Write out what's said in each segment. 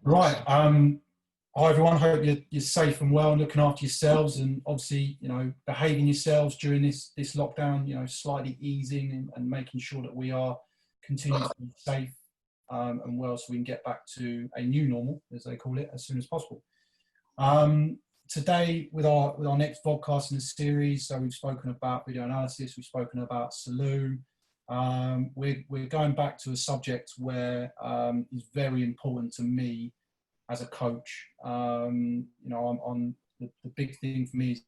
Right. Hi everyone. Hope you're safe and well and looking after yourselves, and obviously, behaving yourselves during this lockdown. Slightly easing and making sure that we are continuing to be safe and well, so we can get back to a new normal, as they call it, as soon as possible. Today, with our next podcast in the series, so we've spoken about video analysis, we've spoken about Saloon. We're going back to a subject where is very important to me as a coach. I'm the big thing for me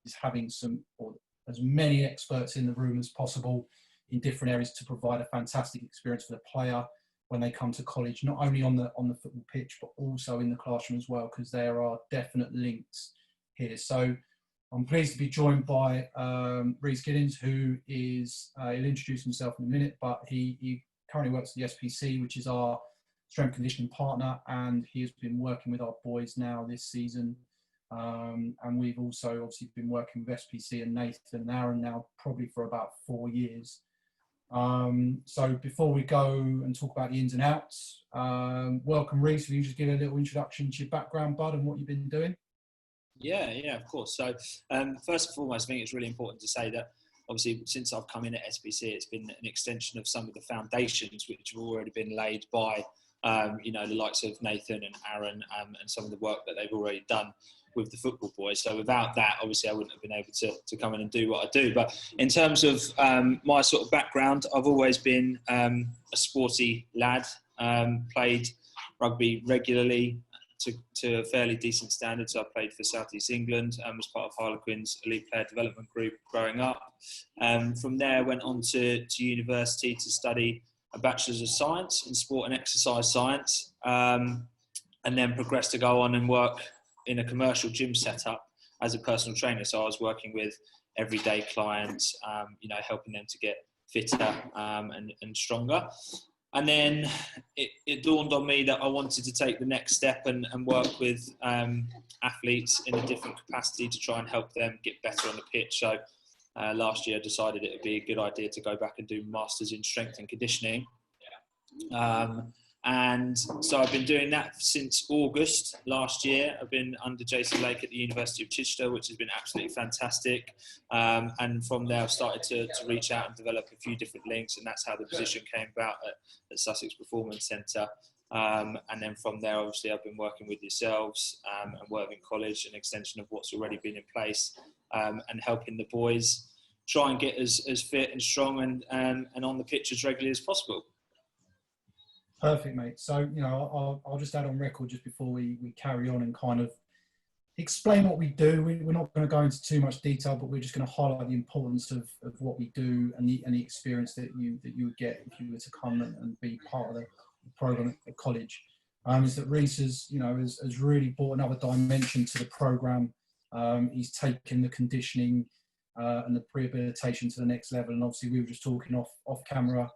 is having or as many experts in the room as possible in different areas to provide a fantastic experience for the player when they come to college, not only on the football pitch, but also in the classroom as well, because there are definite links here. So I'm pleased to be joined by Rhys Gillings, who is, he'll introduce himself in a minute, but he currently works at the SPC, which is our strength conditioning partner, and he has been working with our boys now this season. And we've also obviously been working with SPC and Nathan and Aaron now probably for about 4 years. So before we go and talk about the ins and outs, welcome Rhys. Will you just give a little introduction to your background, bud, and what you've been doing? Yeah, of course. So first and foremost, I think it's really important to say that obviously since I've come in at SPC, it's been an extension of some of the foundations which have already been laid by the likes of Nathan and Aaron and some of the work that they've already done with the football boys. So without that, obviously I wouldn't have been able to come in and do what I do. But in terms of my sort of background, I've always been a sporty lad, played rugby regularly to a fairly decent standard. So I played for South East England and was part of Harlequin's elite player development group growing up. From there, went on to university to study a Bachelor's of Science in Sport and Exercise Science, and then progressed to go on and work in a commercial gym setup as a personal trainer. So I was working with everyday clients, helping them to get fitter and stronger. And then it dawned on me that I wanted to take the next step and work with athletes in a different capacity to try and help them get better on the pitch. So last year I decided it would be a good idea to go back and do Masters in Strength and Conditioning. And so I've been doing that since August last year. I've been under Jason Lake at the University of Chichester, which has been absolutely fantastic. And from there, I've started to reach out and develop a few different links, and that's how the position came about at Sussex Performance Centre. And then from there, obviously, I've been working with yourselves and Worthing College, an extension of what's already been in place, and helping the boys try and get as fit and strong and on the pitch as regularly as possible. Perfect, mate. So, I'll just add on record just before we carry on and kind of explain what we do. We're not going to go into too much detail, but we're just going to highlight the importance of what we do and the experience that you would get if you were to come and be part of the program at college. Is that Rhys has really brought another dimension to the program. He's taken the conditioning and the rehabilitation to the next level. And obviously, we were just talking off camera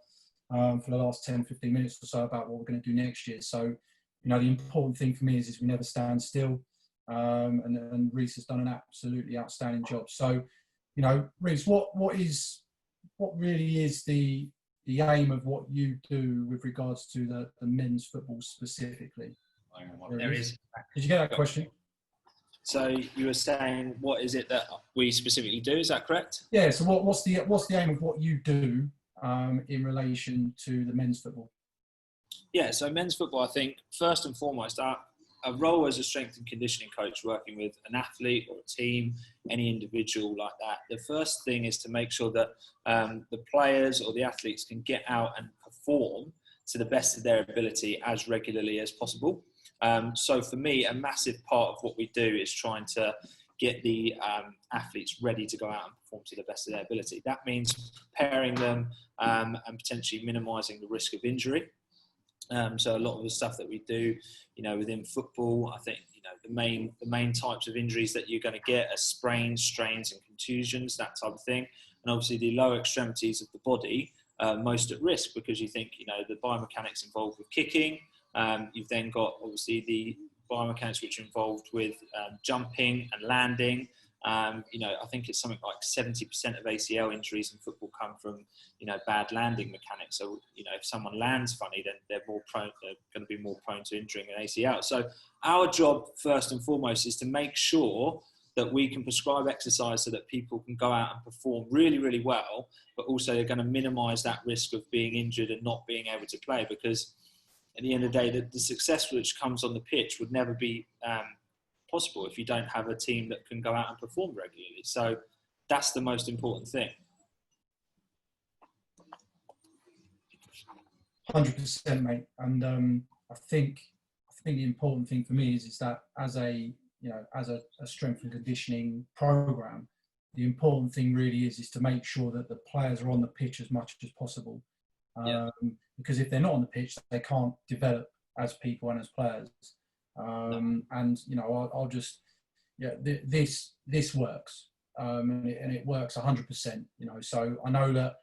for the last 10, 15 minutes or so about what we're going to do next year. So, the important thing for me is we never stand still. And Rhys has done an absolutely outstanding job. So, Rhys, what really is the aim of what you do with regards to the men's football specifically? There is. Did you get that question? So you were saying, what is it that we specifically do? Is that correct? Yeah. So what's the aim of what you do in relation to the men's football? Yeah, so men's football, I think, first and foremost, a role as a strength and conditioning coach working with an athlete or a team, any individual like that, the first thing is to make sure that the players or the athletes can get out and perform to the best of their ability as regularly as possible. So for me, a massive part of what we do is trying to get the athletes ready to go out and perform to the best of their ability. That means preparing them and potentially minimising the risk of injury. So a lot of the stuff that we do, within football, I think, the main types of injuries that you're going to get are sprains, strains and contusions, that type of thing. And obviously the lower extremities of the body are most at risk because you think, the biomechanics involved with kicking. You've then got obviously the biomechanics which are involved with jumping and landing, You know, I think it's something like 70% of ACL injuries in football come from, you know, bad landing mechanics. So, you know, if someone lands funny, then they're going to be more prone to injuring an ACL. So our job, first and foremost, is to make sure that we can prescribe exercise so that people can go out and perform really, really well, but also they're going to minimise that risk of being injured and not being able to play, because at the end of the day, the success which comes on the pitch would never be possible if you don't have a team that can go out and perform regularly. So that's the most important thing. 100%, mate. And I think the important thing for me is that as a strength and conditioning program, the important thing really is to make sure that the players are on the pitch as much as possible. Because if they're not on the pitch, they can't develop as people and as players. And you know, I'll just, this works, and it works 100%. You know, so I know that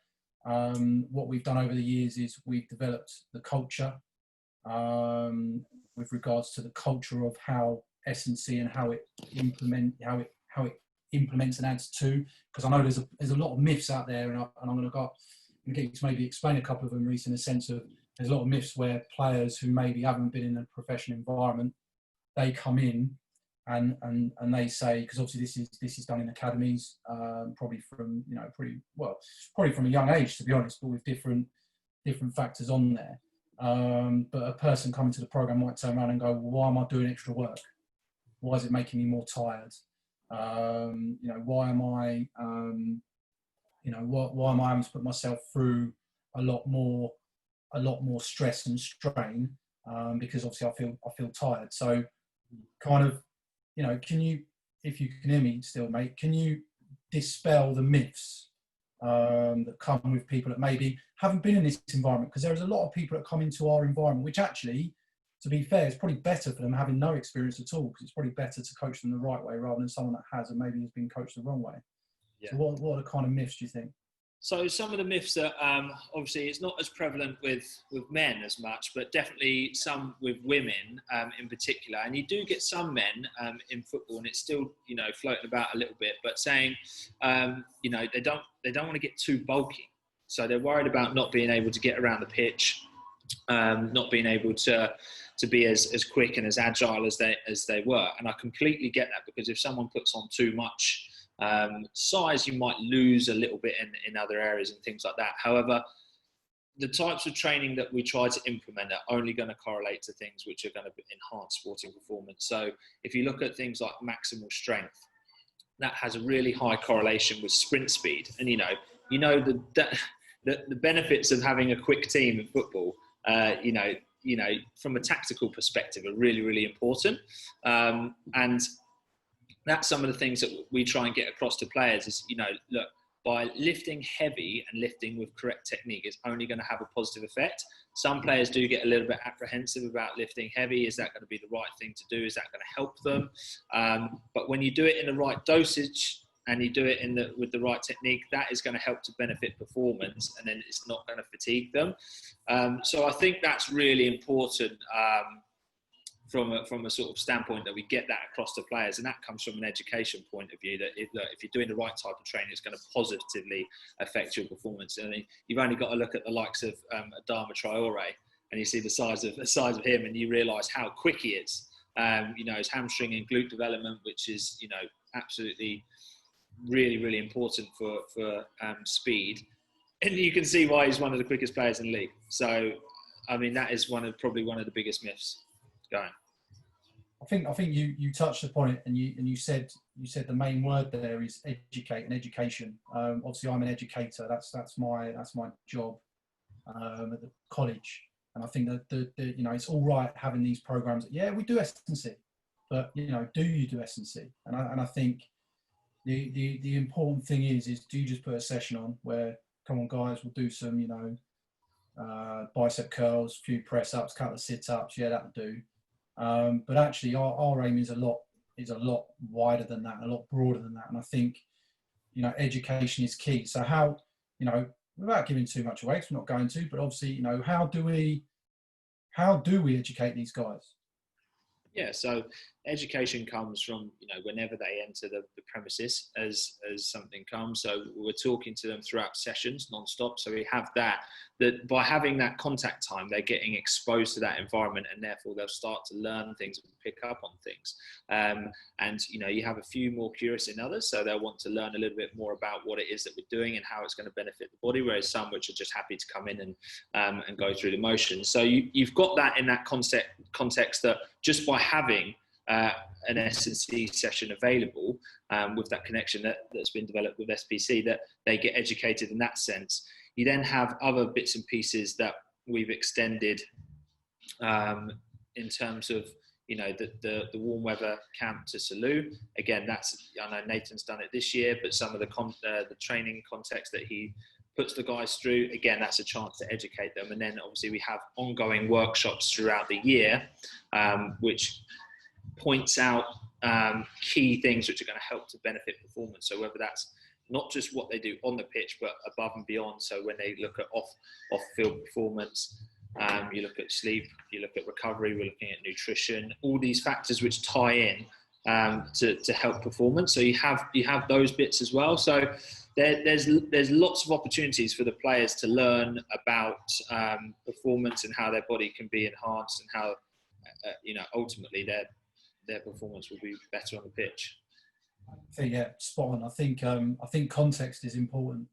what we've done over the years is we've developed the culture with regards to the culture of how S&C and how it implements and adds to. Because I know there's a lot of myths out there, and I'm going to get you to maybe explain a couple of them, Rhys, in the sense of there's a lot of myths where players who maybe haven't been in a professional environment, they come in and they say, because obviously this is done in academies, probably from from a young age, to be honest, but with different factors on there. But a person coming to the program might turn around and go, well, why am I doing extra work? Why is it making me more tired? You know, why am I why am I having to put myself through a lot more stress and strain, because obviously I feel tired. So kind of, you know, can you, if you can hear me still, mate, can you dispel the myths that come with people that maybe haven't been in this environment? Because there's a lot of people that come into our environment, which actually, to be fair, is probably better for them having no experience at all, because it's probably better to coach them the right way rather than someone that has and maybe has been coached the wrong way. Yeah. So what are the kind of myths do you think? So some of the myths that obviously it's not as prevalent with men as much, but definitely some with women in particular. And you do get some men in football, and it's still, you know, floating about a little bit, but saying, you know, they don't want to get too bulky. So they're worried about not being able to get around the pitch, not being able to be as quick and as agile as they were. And I completely get that, because if someone puts on too much size, you might lose a little bit in other areas and things like that. However, the types of training that we try to implement are only going to correlate to things which are going to enhance sporting performance. So if you look at things like maximal strength, that has a really high correlation with sprint speed. And you know the benefits of having a quick team in football, you know, from a tactical perspective, are really, really important. And that's some of the things that we try and get across to players is, you know, look, by lifting heavy and lifting with correct technique, it's only going to have a positive effect. Some players do get a little bit apprehensive about lifting heavy. Is that going to be the right thing to do? Is that going to help them? But when you do it in the right dosage and you do it with the right technique, that is going to help to benefit performance, and then it's not going to fatigue them. So I think that's really important from a sort of standpoint, that we get that across to players, and that comes from an education point of view, that if you're doing the right type of training, it's going to positively affect your performance. And you've only got to look at the likes of Adama Traore, and you see the size of him, and you realise how quick he is. You know, his hamstring and glute development, which is, you know, absolutely really, really important for speed, and you can see why he's one of the quickest players in the league. So, I mean, that is probably one of the biggest myths going. I think you touched upon it, and you said the main word there is educate and education. Obviously, I'm an educator. That's my job at the college, and I think that you know, it's all right having these programs. Yeah, we do S&C, but you know, do you do S&C? And I think the important thing is do you just put a session on where, come on guys, we'll do some, you know, bicep curls, few press ups, couple of sit ups. Yeah, that'll do. But actually, our aim is a lot wider than that, a lot broader than that. And I think, you know, education is key. So how, you know, without giving too much away, because we're not going to, but obviously, you know, how do we educate these guys? Yeah, so education comes from, whenever they enter the premises as something comes. So we're talking to them throughout sessions non-stop. So we have that by having that contact time, they're getting exposed to that environment, and therefore they'll start to learn things and pick up on things. And you have a few more curious than others, so they'll want to learn a little bit more about what it is that we're doing and how it's going to benefit the body, whereas some which are just happy to come in and go through the motions. So you've got that in that context that just by having an S&C session available, with that connection that's been developed with SPC, that they get educated in that sense. You then have other bits and pieces that we've extended in terms of, the warm weather camp to Salou. Again, I know Nathan's done it this year, but some of the training context that he puts the guys through, again, that's a chance to educate them. And then obviously we have ongoing workshops throughout the year, which points out key things which are going to help to benefit performance. So whether that's not just what they do on the pitch, but above and beyond. So when they look at off-field performance, you look at sleep, you look at recovery, we're looking at nutrition, all these factors which tie in to help performance. So you have those bits as well. So there's lots of opportunities for the players to learn about performance and how their body can be enhanced, and how ultimately their performance will be better on the pitch. I think, yeah, spot on. I think context is important.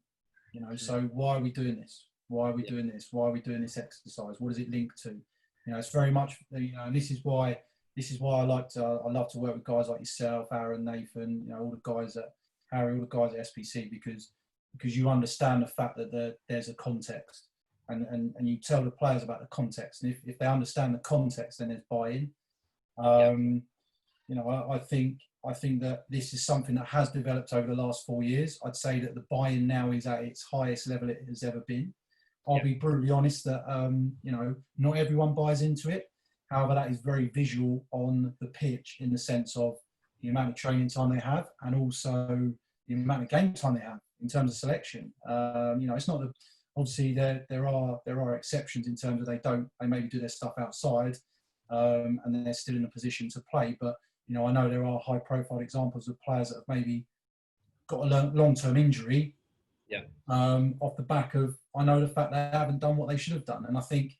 So why are we doing this? Why are we doing this? Why are we doing this exercise? What does it link to? It's very much, and this is why I love to work with guys like yourself, Aaron, Nathan, all the guys at Harry, all the guys at SPC, because you understand the fact that there's a context, and you tell the players about the context, and if they understand the context, then there's buy-in. I think that this is something that has developed over the last 4 years. I'd say that the buy-in now is at its highest level it has ever been. I'll be brutally honest that, not everyone buys into it. However, that is very visual on the pitch in the sense of the amount of training time they have, and also the amount of game time they have in terms of selection. It's not obviously there are exceptions in terms of they maybe do their stuff outside, and then they're still in a position to play. But I know there are high-profile examples of players that have maybe got a long-term injury, off the back of the fact they haven't done what they should have done. And I think,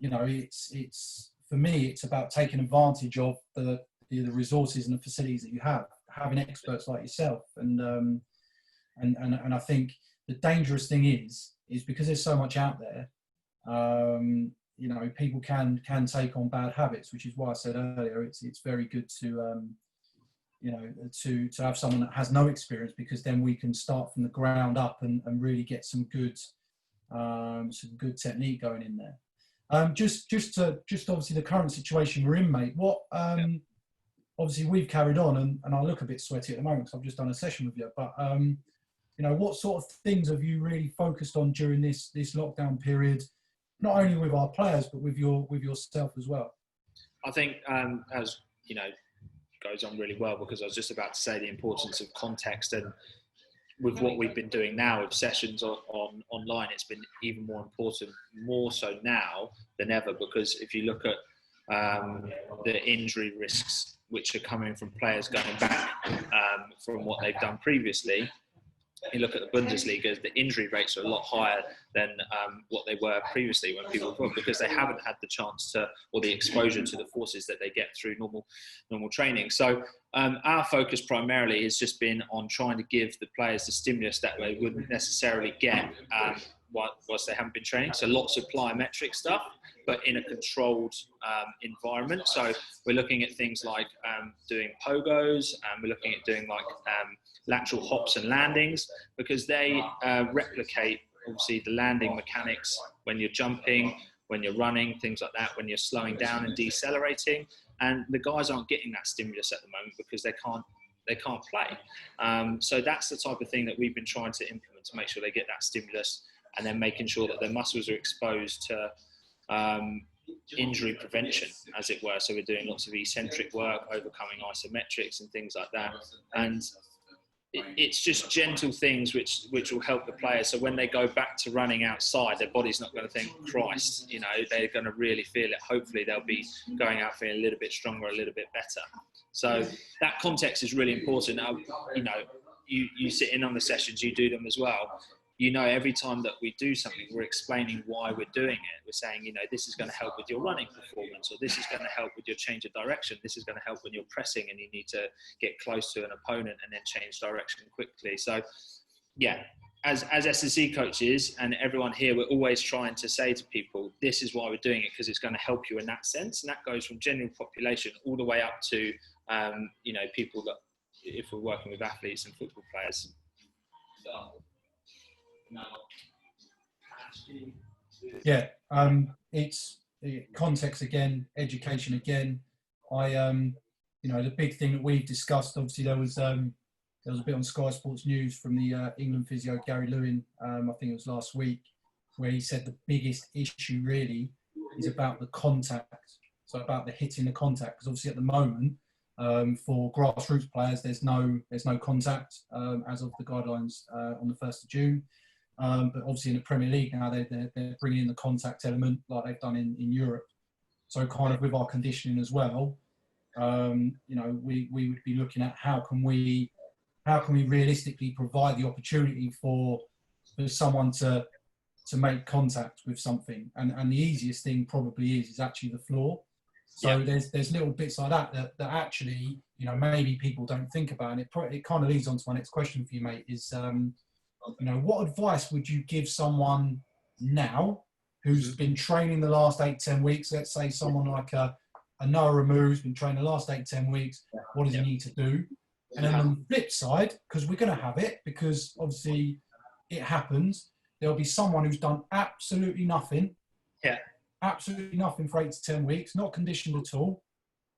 it's for me, it's about taking advantage of the resources and the facilities that you have, having experts like yourself, and I think the dangerous thing is because there's so much out there. People can take on bad habits, which is why I said earlier it's very good to have someone that has no experience, because then we can start from the ground up and really get some good technique going in there. Just obviously the current situation we're in, mate. What obviously we've carried on, and I look a bit sweaty at the moment because I've just done a session with you. But what sort of things have you really focused on during this lockdown period? Not only with our players, but with yourself as well. I think, as goes on really well, because I was just about to say the importance of context, and with what we've been doing now with sessions online, it's been even more important, more so now than ever, because if you look at the injury risks which are coming from players going back from what they've done previously, you look at the Bundesliga, the injury rates are a lot higher than what they were previously when people were, because they haven't had the chance to, or the exposure to the forces that they get through normal training. So our focus primarily has just been on trying to give the players the stimulus that they wouldn't necessarily get whilst they haven't been training. So lots of plyometric stuff, but in a controlled environment. So we're looking at things like doing Pogos, and we're looking at doing like lateral hops and landings, because they replicate obviously the landing mechanics when you're jumping, when you're running, things like that, when you're slowing down and decelerating. And the guys aren't getting that stimulus at the moment because they can't play. So that's the type of thing that we've been trying to implement to make sure they get that stimulus, and then making sure that their muscles are exposed to injury prevention, as it were. So we're doing lots of eccentric work, overcoming isometrics and things like that. And it's just gentle things which will help the player. So when they go back to running outside, their body's not going to think, Christ, you know, they're going to really feel it. Hopefully they'll be going out feeling a little bit stronger, a little bit better. So that context is really important. You know, you sit in on the sessions, you do them as well. You know, every time that we do something, we're explaining why we're doing it. We're saying, you know, this is going to help with your running performance, or this is going to help with your change of direction. This is going to help when you're pressing and you need to get close to an opponent and then change direction quickly. So, yeah, as S&C coaches and everyone here, we're always trying to say to people, this is why we're doing it, because it's going to help you in that sense. And that goes from general population all the way up to, you know, people that, if we're working with athletes and football players. Yeah, it's context again, education again. You know, the big thing that we've discussed, obviously there was a bit on Sky Sports News from the England physio Gary Lewin, I think it was last week, where he said the biggest issue really is about the contact, so about the hitting the contact, because obviously at the moment for grassroots players there's no contact as of the guidelines on the 1st of June. But obviously in the Premier League now, they're bringing in the contact element like they've done in Europe. So kind of with our conditioning as well, you know, we would be looking at how can we realistically provide the opportunity for someone to make contact with something. And the easiest thing probably is actually the floor. So there's little bits like that actually, you know, maybe people don't think about. And it kind of leads on to my next question for you, mate, is, you know, what advice would you give someone now who's been training the last 8-10 weeks? Let's say someone like a Noah Ramu who's been training the last 8-10 weeks. What does he need to do? And then on the flip side, because we're going to have it, because obviously it happens, there'll be someone who's done absolutely nothing. Yeah. Absolutely nothing for 8 to 10 weeks, not conditioned at all.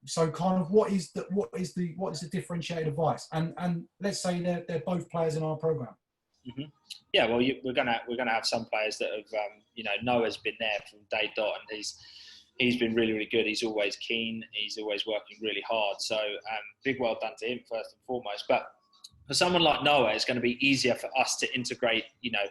So kind of what is the differentiated advice? And let's say they're both players in our program. Mm-hmm. Yeah, well, we're gonna have some players that have, you know, Noah's been there from day dot, and he's been really, really good. He's always keen. He's always working really hard. So big well done to him first and foremost. But for someone like Noah, it's going to be easier for us to integrate, you know,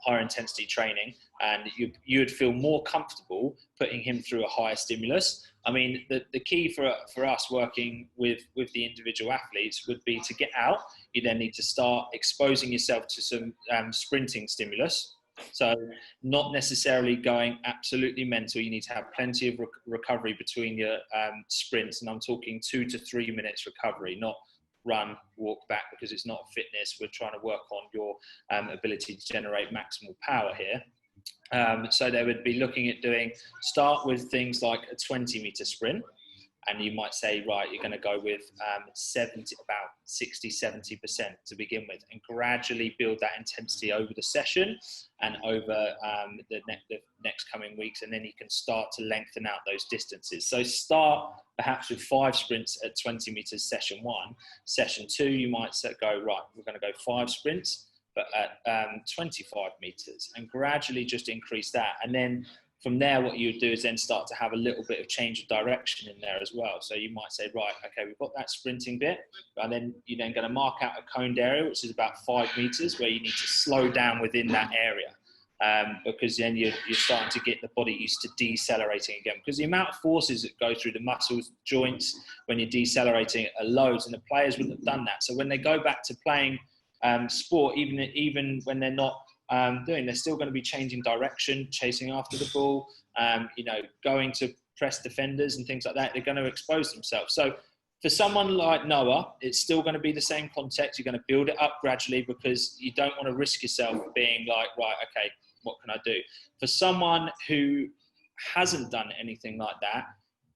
higher intensity training, and you would feel more comfortable putting him through a higher stimulus. I mean, the key for us working with the individual athletes would be to get out. You then need to start exposing yourself to some sprinting stimulus. So not necessarily going absolutely mental. You need to have plenty of recovery between your sprints. And I'm talking 2 to 3 minutes recovery, not run, walk back, because it's not fitness. We're trying to work on your ability to generate maximal power here. So they would be looking at start with things like a 20-meter sprint. And you might say, right, you're going to go with about 60, 70% to begin with, and gradually build that intensity over the session and over the next coming weeks. And then you can start to lengthen out those distances. So start perhaps with 5 sprints at 20 meters, session 1. Session 2, you might go, right, we're going to go 5 sprints, but at 25 meters, and gradually just increase that. And then from there, what you would do is then start to have a little bit of change of direction in there as well. So you might say, right, okay, we've got that sprinting bit, and then you're then going to mark out a coned area, which is about 5 meters, where you need to slow down within that area. Because then you're starting to get the body used to decelerating again. Because the amount of forces that go through the muscles, joints, when you're decelerating are loads, and the players wouldn't have done that. So when they go back to playing sport, even when they're not they're still going to be changing direction, chasing after the ball, you know, going to press defenders and things like that. They're going to expose themselves. So for someone like Noah, it's still going to be the same context. You're going to build it up gradually, because you don't want to risk yourself being like, right, okay, what can I do? For someone who hasn't done anything like that,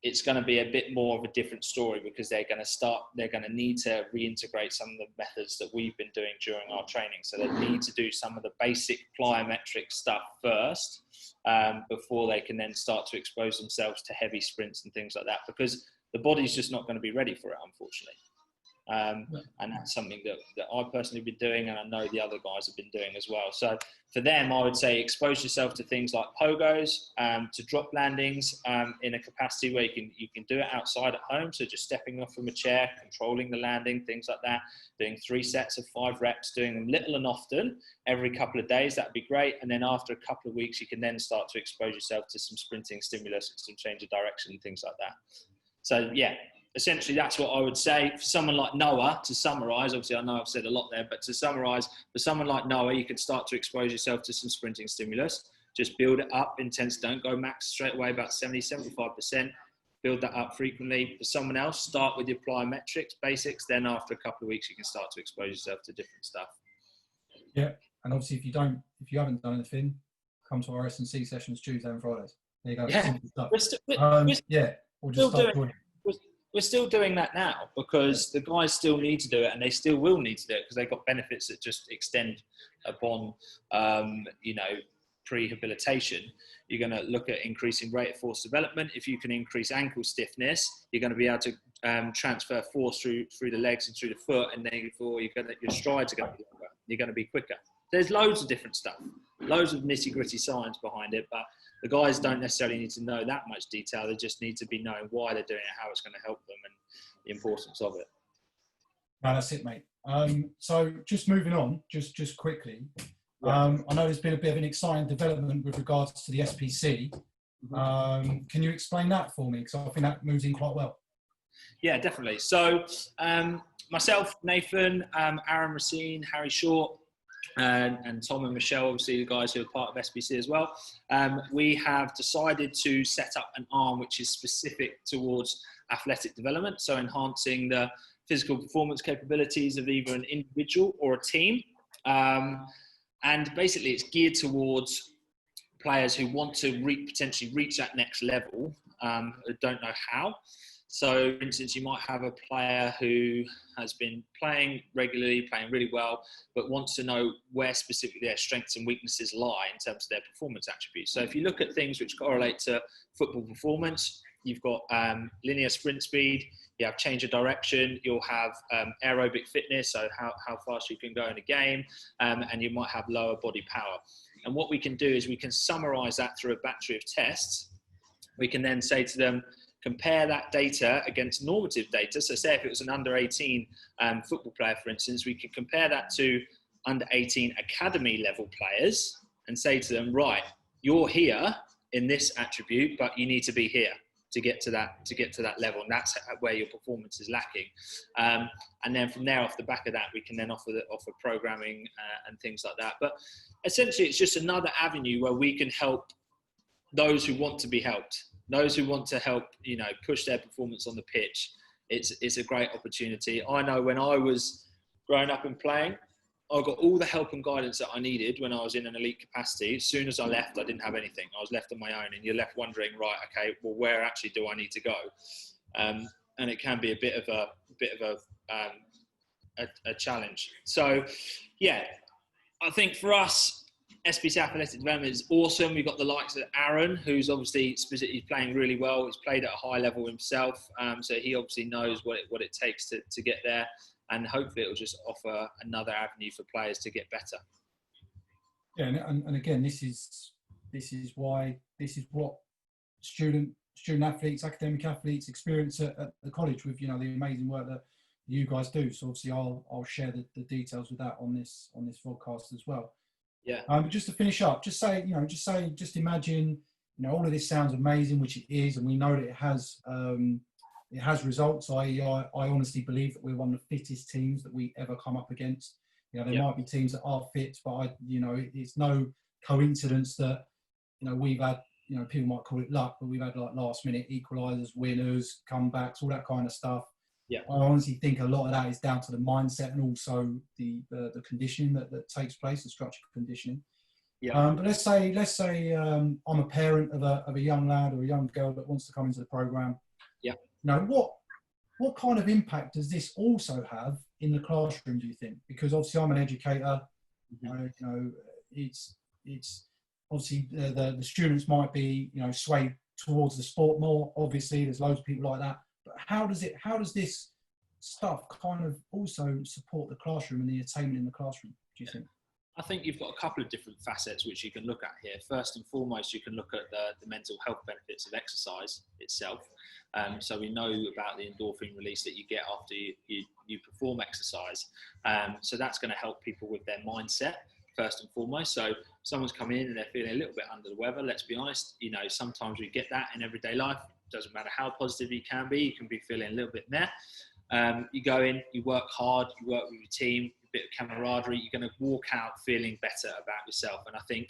it's going to be a bit more of a different story, because they're going to need to reintegrate some of the methods that we've been doing during our training. So they need to do some of the basic plyometric stuff first, before they can then start to expose themselves to heavy sprints and things like that, because the body's just not going to be ready for it, unfortunately. And that's something that I've personally been doing, and I know the other guys have been doing as well. So for them, I would say expose yourself to things like Pogos, to drop landings in a capacity where you can do it outside at home. So just stepping off from a chair, controlling the landing, things like that. Doing 3 sets of 5 reps, doing them little and often every couple of days. That'd be great. And then after a couple of weeks, you can then start to expose yourself to some sprinting stimulus, some change of direction, and things like that. So yeah, essentially that's what I would say. For someone like Noah, to summarise, obviously I know I've said a lot there, but to summarise, for someone like Noah, you could start to expose yourself to some sprinting stimulus. Just build it up, intense, don't go max straight away, about 70-75%. Build that up frequently. For someone else, start with your plyometrics, basics, then after a couple of weeks, you can start to expose yourself to different stuff. Yeah, and obviously if you haven't done anything, come to our S&C sessions Tuesday and Fridays. There you go. Yeah. We're still doing that now, because the guys still need to do it, and they still will need to do it because they've got benefits that just extend upon, prehabilitation. You're going to look at increasing rate of force development. If you can increase ankle stiffness, you're going to be able to transfer force through the legs and through the foot, and then your strides are going to be longer. You're going to be quicker. There's loads of different stuff, loads of nitty-gritty science behind it, but the guys don't necessarily need to know that much detail. They just need to be knowing why they're doing it, how it's going to help them, and the importance of it. No, that's it, mate. So just moving on, just quickly. I know there's been a bit of an exciting development with regards to the SPC. Can you explain that for me? Because I think that moves in quite well. Yeah, definitely. So myself, Nathan, Aaron Racine, Harry Short, and Tom and Michelle, obviously the guys who are part of SPC as well, we have decided to set up an arm which is specific towards athletic development, so enhancing the physical performance capabilities of either an individual or a team. And basically it's geared towards players who want to potentially reach that next level, who don't know how. So, for instance, you might have a player who has been playing regularly, playing really well, but wants to know where specifically their strengths and weaknesses lie in terms of their performance attributes. So if you look at things which correlate to football performance, you've got linear sprint speed, you have change of direction, you'll have aerobic fitness, so how fast you can go in a game, and you might have lower body power. And what we can do is we can summarize that through a battery of tests. We can then say to them, compare that data against normative data. So say if it was an under 18 football player, for instance, we could compare that to under 18 academy level players and say to them, right, you're here in this attribute, but you need to be here to get to that level. And that's where your performance is lacking. And then from there, off the back of that, we can then offer programming and things like that. But essentially, it's just another avenue where we can help those who want to be helped. Those who want to help, push their performance on the pitch. It's a great opportunity. I know when I was growing up and playing, I got all the help and guidance that I needed when I was in an elite capacity. As soon as I left, I didn't have anything. I was left on my own, and you're left wondering, right, okay, well, where actually do I need to go? And it can be a bit of a challenge. So, yeah, I think for us, SPC Athletic Development is awesome. We've got the likes of Aaron, who's obviously specifically playing really well. He's played at a high level himself, so he obviously knows what it takes to get there. And hopefully it will just offer another avenue for players to get better. Yeah, and again, this is what student athletes, academic athletes experience at the college with the amazing work that you guys do. So obviously I'll share the details with that on this podcast as well. Yeah. But just to finish up, just imagine, all of this sounds amazing, which it is, and we know that it has results. I honestly believe that we're one of the fittest teams that we ever come up against. There might be teams that are fit, but it's no coincidence that we've had, people might call it luck, but we've had like last minute equalisers, winners, comebacks, all that kind of stuff. Yeah. I honestly think a lot of that is down to the mindset and also the conditioning that takes place, the structured conditioning. Yeah. But let's say I'm a parent of a young lad or a young girl that wants to come into the program. Yeah. What kind of impact does this also have in the classroom, do you think? Because obviously I'm an educator. Mm-hmm. It's obviously the students might be swayed towards the sport more. Obviously, there's loads of people like that. But how does this stuff kind of also support the classroom and the attainment in the classroom, do you think? I think you've got a couple of different facets which you can look at here. First and foremost, you can look at the mental health benefits of exercise itself. So we know about the endorphin release that you get after you perform exercise. So that's going to help people with their mindset, first and foremost. So someone's come in and they're feeling a little bit under the weather, let's be honest. You know, sometimes we get that in everyday life. Doesn't matter how positive you can be feeling a little bit meh. You go in, you work hard, you work with your team, a bit of camaraderie, you're going to walk out feeling better about yourself. And I think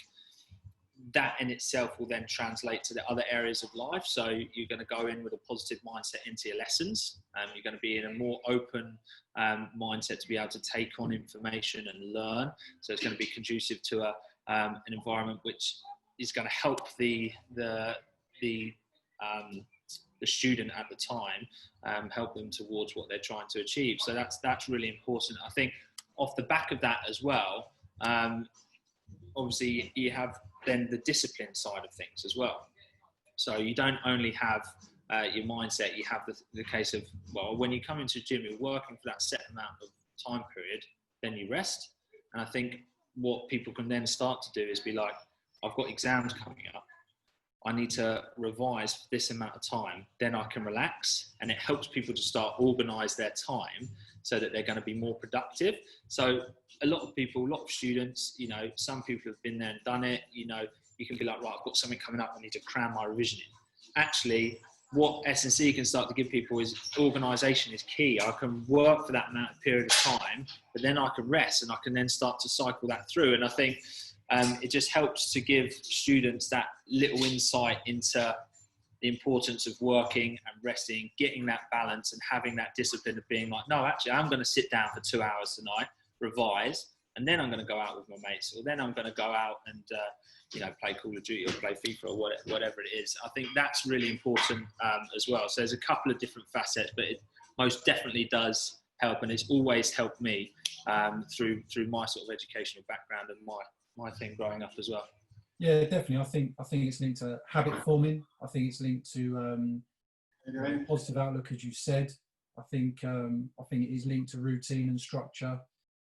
that in itself will then translate to the other areas of life. So you're going to go in with a positive mindset into your lessons. You're going to be in a more open mindset to be able to take on information and learn. So it's going to be conducive to an environment which is going to help the student at the time, help them towards what they're trying to achieve. So that's really important. I think off the back of that as well, obviously you have then the discipline side of things as well. So you don't only have your mindset, you have the case of, well, when you come into a gym, you're working for that set amount of time period, then you rest. And I think what people can then start to do is be like, I've got exams coming up, I need to revise for this amount of time, then I can relax. And it helps people to start organize their time so that they're going to be more productive. So a lot of people, a lot of students, you know, some people have been there and done it. You know, you can be like, right, I've got something coming up, I need to cram my revision in. Actually, what S&C can start to give people is organisation is key. I can work for that amount of period of time, but then I can rest and I can then start to cycle that through. And I think it just helps to give students that little insight into the importance of working and resting, getting that balance and having that discipline of being like, no, actually, I'm going to sit down for 2 hours tonight, revise, and then I'm going to go out with my mates, or then I'm going to go out and, you know, play Call of Duty or play FIFA or whatever it is. I think that's really important as well. So there's a couple of different facets, but it most definitely does help, and it's always helped me through my sort of educational background and my thing growing up as well. Yeah, definitely. I think it's linked to habit forming. I think it's linked to positive outlook, as you said. I think it is linked to routine and structure.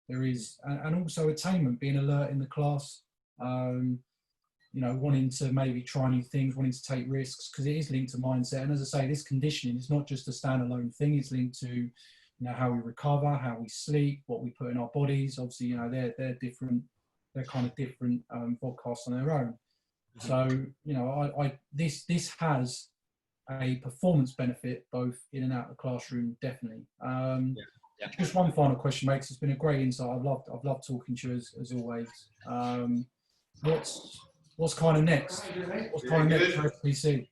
There is, and also attainment, being alert in the class. You know, wanting to maybe try new things, wanting to take risks, because it is linked to mindset. And as I say, this conditioning is not just a standalone thing. It's linked to, you know, how we recover, how we sleep, what we put in our bodies. Obviously, you know, they're different. They're kind of different podcasts on their own. So, you know, this has a performance benefit both in and out of the classroom, definitely. Just one final question, mate, 'cause it's been a great insight. I've loved talking to you as always. What's kind of next? What's kind of next for SPC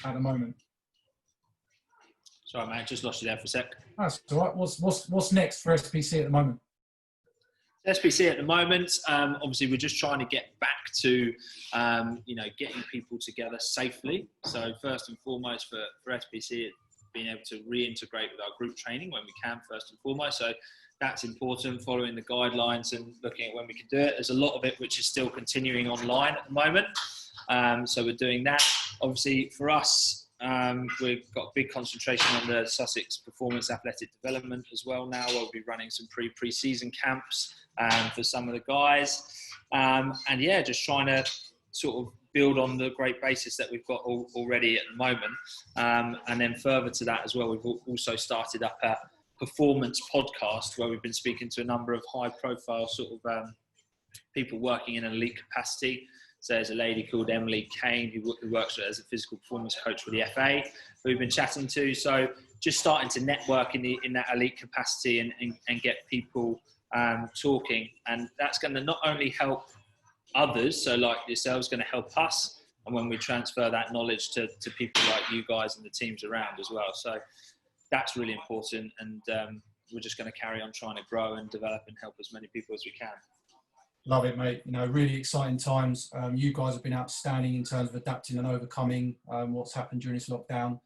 at the moment? Sorry, mate, just lost you there for a sec. That's all right. What's next for SPC at the moment? SPC at the moment, obviously we're just trying to get back to, you know, getting people together safely. So first and foremost for SPC, being able to reintegrate with our group training when we can, first and foremost. So that's important, following the guidelines and looking at when we can do it. There's a lot of it which is still continuing online at the moment. So we're doing that. Obviously for us, we've got a big concentration on the Sussex Performance Athletic Development as well now. We'll be running some pre-season camps for some of the guys. And yeah, just trying to sort of build on the great basis that we've got already at the moment. And then further to that as well, we've also started up a performance podcast where we've been speaking to a number of high profile sort of people working in an elite capacity. So there's a lady called Emily Kane who works as a physical performance coach for the FA, who we've been chatting to. So just starting to network in that elite capacity and get people talking. And that's going to not only help others, so like yourselves, going to help us. And when we transfer that knowledge to people like you guys and the teams around as well. So that's really important. And we're just going to carry on trying to grow and develop and help as many people as we can. Love it, mate. You know, really exciting times. You guys have been outstanding in terms of adapting and overcoming what's happened during this lockdown.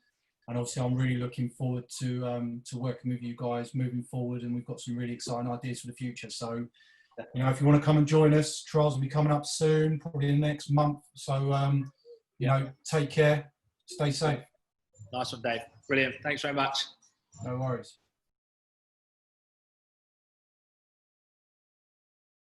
And obviously, I'm really looking forward to working with you guys moving forward. And we've got some really exciting ideas for the future. So, you know, if you want to come and join us, trials will be coming up soon, probably in the next month. So, you know, take care, stay safe. Nice one, Dave. Brilliant. Thanks very much. No worries.